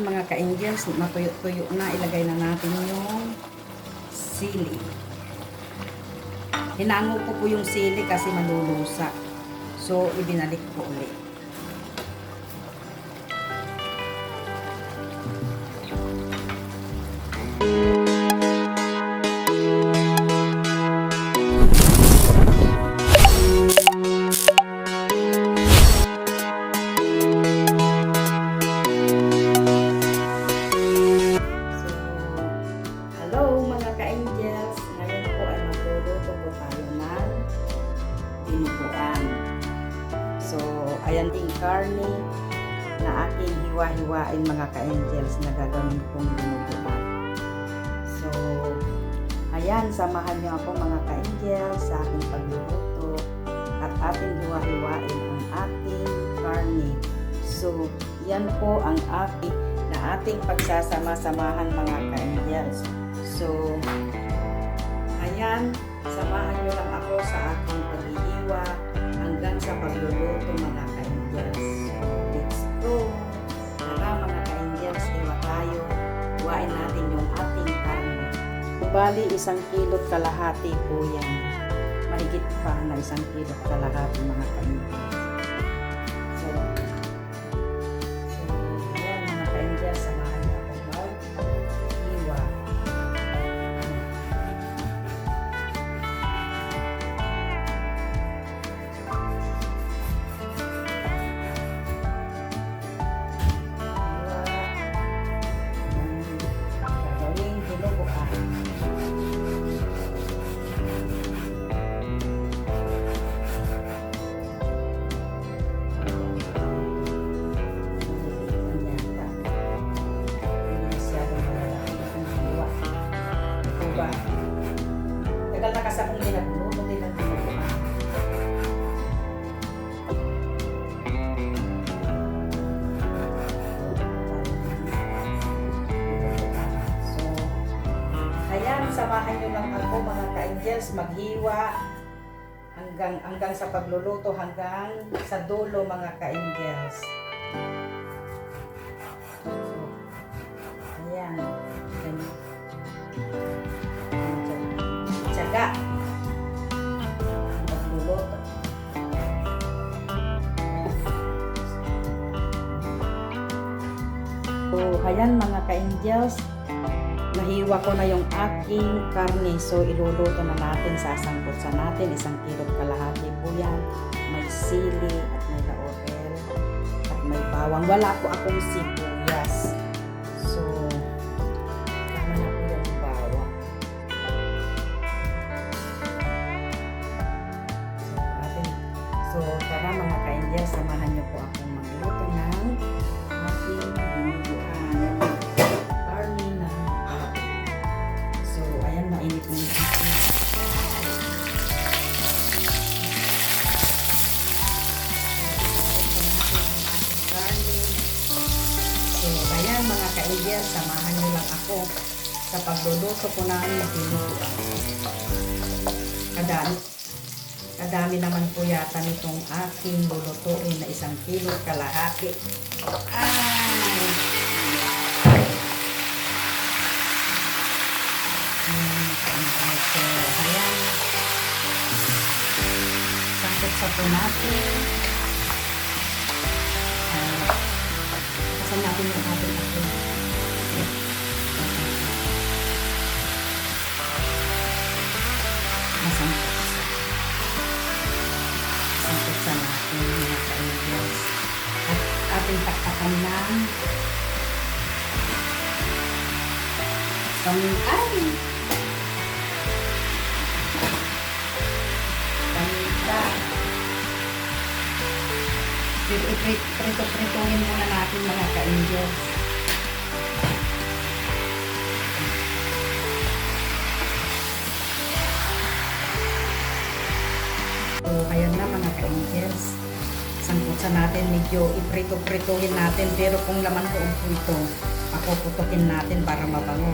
mga ka-angels, matuyo-tuyo na, ilagay na natin yung sili. Hinango ko po yung sili kasi malulusa. So, ibinalik ko ulit. Ayan yung karne na aking hiwa-hiwain mga ka-angels na gagawin kong dinuguan. So, ayan, samahan niyo ako mga ka-angels sa aking pagluluto at ating hiwa-hiwain ang ating karne. So, yan po ang ating pagsasama-samahan mga ka-angels. So, ayan, samahan niyo lang ako sa aking paghihiwa hanggang sa pagluluto mga ka-angels. Let's go! Tara mga ka-angels, hiwa tayo. Huwain natin yung ating karne. Bali, 1 kilo't kalahati po yan. Mahigit pa na 1 kilo't kalahati mga ka-angels. So, ayan mga ka-angels, samahan niyo ako mag-hiwa. Tagal na kasi akong ginagluto din ang dinuguan. So, ayan, samahan nyo lang ako mga ka-angels maghiwa hanggang sa pagluluto, hanggang sa dulo mga ka-angels. So, ayan. Tsaga magluluto. So, ayan mga ka-angels, nahiwa ko na yung aking karne. So, iluluto na natin, sasangkot sa natin. 1 kilo't kalahati po yan. May sili at may laurel at may bawang. Wala po akong sibuyas. So, tama na po yung bawang. So, tara mga ka-angels, samahan niyo po akong magluto ng aking dinuguan. Karne na baboy. So, ayan, mainit na yung ating. So, ayan mga ka-angels, samahan niyo lang ako sa pagluluto ko ng dinuguan. Kadami naman po yata nitong aking lulutuin na 1 kilo't kalahati. Ay! So, ayan. Sangkot-sangkot natin. Kasan natin yung ating ating. Masangkot. Sa natin mga ka-angels. At ating taktakan ng paminta. Prito-prituhin muna natin mga ka-angels. So, ayan na mga ka-angels. Sangkutsa natin, medyo iprito-prituhin natin. Pero kung laman loob po ito, papuputukin natin para mabango.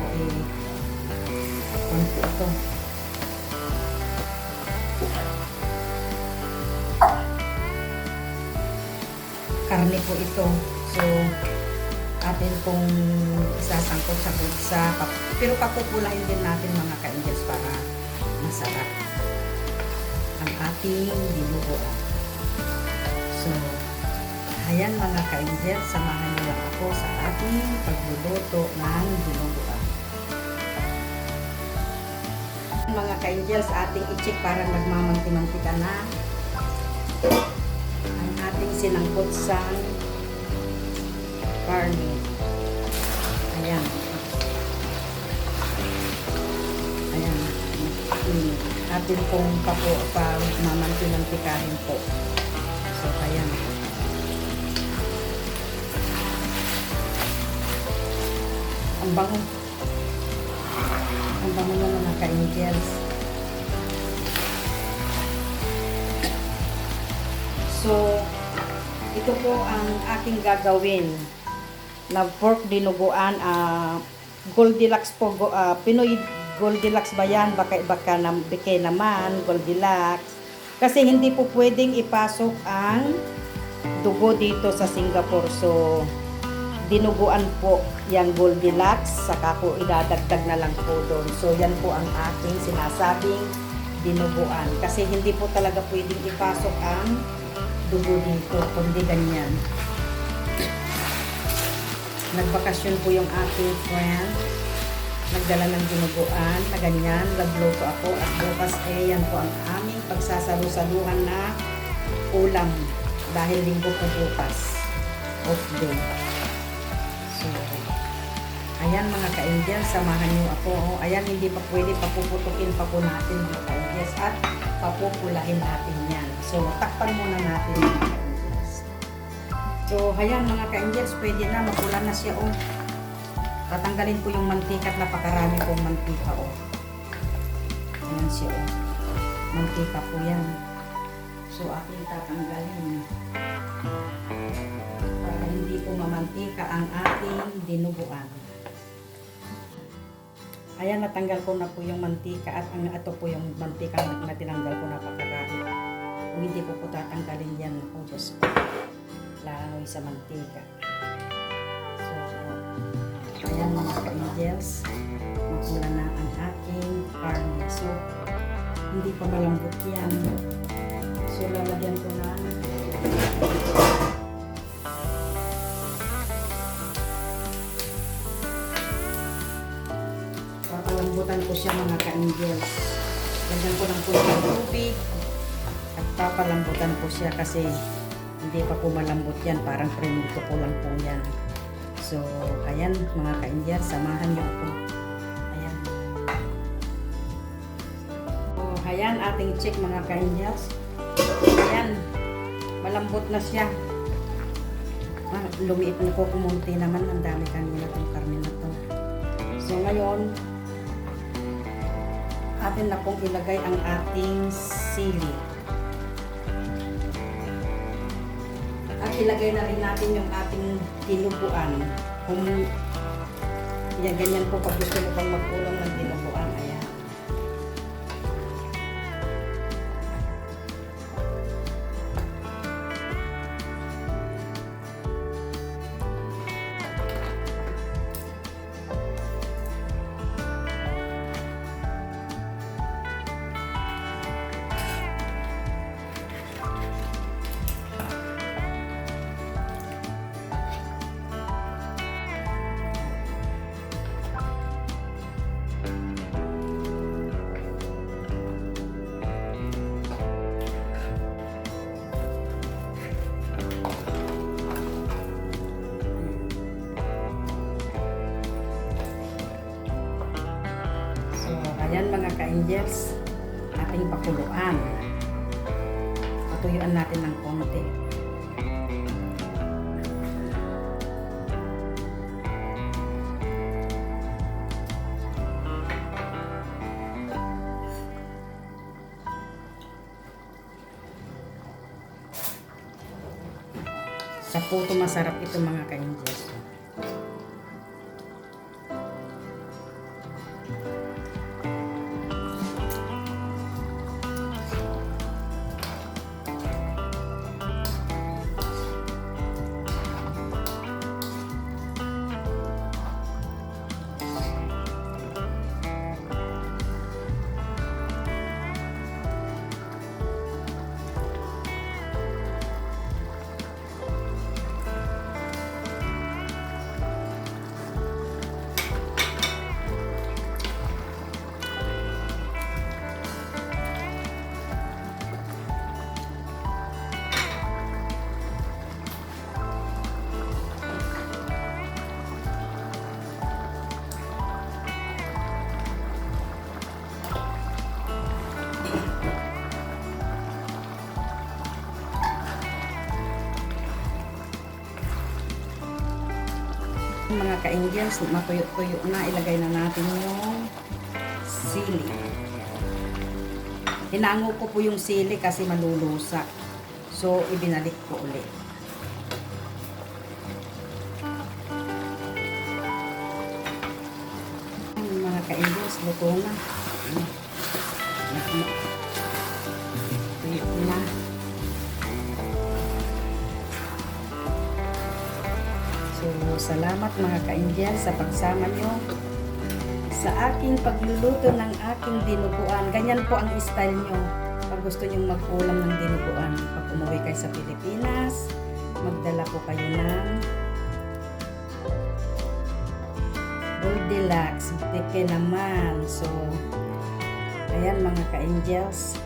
Ano po ito? Karne po ito. So, atin pong isasangkot-sangkot pero papupulahin din natin mga ka-angels para masarap ang ating dinuguan. So, ayan mga ka-angels, samahan niyo lang ako sa ating pagluluto ng dinuguan. Mga ka-angels, ating i-check para magmamanti-mantika na ang ating sinangkot sa karne. Ayan. Ayan. Atin pong mamanti-mantikahin po. So, ayan. Ang bango. Ang bango na mga ka-angels. So, ito po ang aking gagawin na pork dinuguan. Goldilocks po. Pinoy Goldilocks ba yan? Baka naman Goldilocks. Kasi hindi po pwedeng ipasok ang dugo dito sa Singapore. So, dinuguan po yung Goldilocks. Saka po idadagdag na lang po doon. So, yan po ang aking sinasabing dinuguan. Kasi hindi po talaga pwedeng ipasok ang dugo dito. Kundi ganyan. Nagbakasyon po yung aking friend. Nagdala ng dinuguan na ganyan. Nagluto ako at bukas yan po ang aming pagsasalu-saluhan na ulam. Dahil linggo po bukas. Off day. So, ayan mga ka-angels, samahan niyo ako. Ayan, hindi pa pwede, papuputukin pa po natin mga ka-angels at papupulahin natin yan. So, takpan muna natin mga ka-angels. So, ayan mga ka-angels, pwede na, mapula na siya Tatanggalin po yung mantika at napakarami pong mantika Ayan siya Mantika po yan. So, aking tatanggalin. Para hindi po mamantika ang ating dinuguan. Ayan, natanggal ko na po yung mantika at ito po yung mantika na tinanggal ko napakarami. Kung hindi po tatanggalin yan, Diyos ko. Langoy sa mantika. So, ayan mga ka-angels, makula na ang aking karne. So, hindi pa malambot yan. So, lalagyan ko na papalambutan ko siya mga ka-angels. Lagyan ko ng kunting tubig at papalambutan ko siya kasi hindi pa po malambot yan. Parang premito ko lang po yan. So, ayan mga ka-angels, samahan niyo ako. Ayan. So, ayan ating check mga ka-angels. Ayan. Malambot na siya. Lumiit na po kumunti naman. Ang dami kanina itong karne na to. So, ngayon, atin na pong ilagay ang ating sili. At ilagay na rin natin yung ating dinuguan. Kung yan, ganyan po pag gusto mo pang mag-ulam ng dinuguan. Ayan. Ayan mga ka-angels, ating pakuluan. Patuyuan natin ng konti. Sa puto masarap ito mga ka-angels. ka-Indians, matuyo-tuyo na, ilagay na natin yung sili. Hinango ko po yung sili kasi malulusa. So, ibinalik ko ulit. Mga ka-Indians, luto na. Tuyo na. So, salamat mga ka-Indian sa pagsama nyo sa aking pagluluto ng aking dinuguan. Ganyan po ang style nyo pag gusto nyo mag-ulam ng dinuguan. Pag umuwi kayo sa Pilipinas, magdala po kayo ng Goldilocks. Beke naman. So, ayan mga ka-Angels,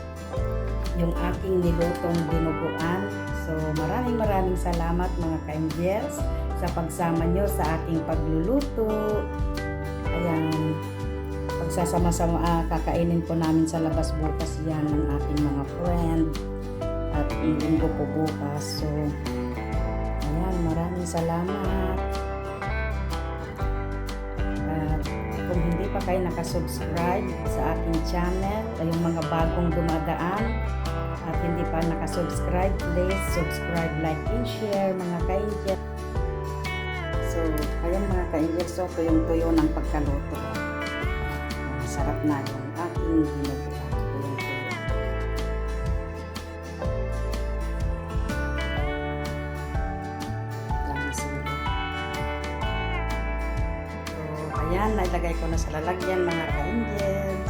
yung aking nilutong dinuguan. So, maraming salamat mga ka-Angels sa pagsama nyo sa aking pagluluto. Ayan, pagsasama-sama kakainin po namin sa labas bukas yan ng aking mga friend at linggo po bukas. So, ayan, maraming salamat. At kung hindi pa kayo nakasubscribe sa aking channel, ay yung mga bagong dumadaan at hindi pa nakasubscribe, please subscribe, like, and share mga ka-Angel. So, ayan mga ka-Angel, so tuyong-tuyo ng pagkaluto. Masarap na yung aking dinuguan. Tuyong-tuyo. Lang sili. So, ayan, nailagay ko na sa lalagyan mga ka-Angel.